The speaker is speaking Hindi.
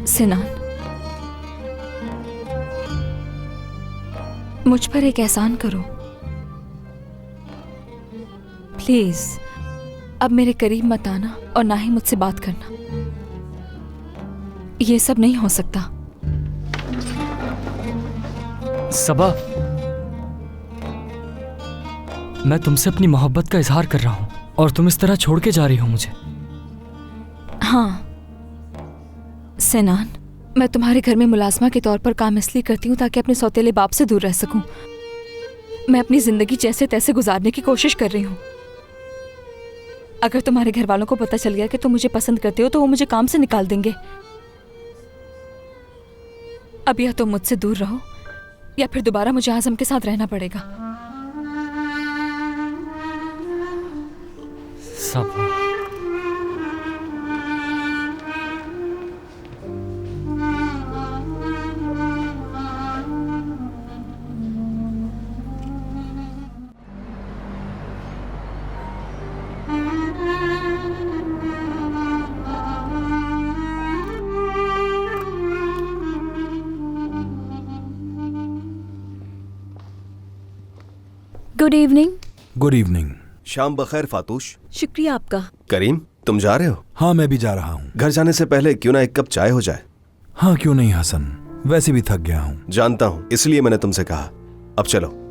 सिनान, मुझ पर एक एहसान करो प्लीज। अब मेरे करीब मत आना और ना ही मुझसे बात करना। ये सब नहीं हो सकता। सबा, मैं तुमसे अपनी मोहब्बत का इजहार कर रहा हूं और तुम इस तरह छोड़ के जा रही हो मुझे। हाँ सिनान, मैं तुम्हारे घर में मुलाजमा के तौर पर काम इसलिए करती हूँ ताकि अपने सौतेले बाप से दूर रह सकूं। मैं अपनी जिंदगी जैसे तैसे गुजारने की कोशिश कर रही हूँ। अगर तुम्हारे घर वालों को पता चल गया कि तुम मुझे पसंद करते हो तो वो मुझे काम से निकाल देंगे। अब या तुम मुझसे दूर रहो या फिर दोबारा मुझे आजम के साथ रहना पड़ेगा। सबा, गुड इवनिंग। Good evening. शाम बखैर फातूश। शुक्रिया आपका। करीम, तुम जा रहे हो? हाँ, मैं भी जा रहा हूँ। घर जाने से पहले क्यों ना एक कप चाय हो जाए? हाँ, क्यों नहीं हसन, वैसे भी थक गया हूँ। जानता हूँ, इसलिए मैंने तुमसे कहा। अब चलो।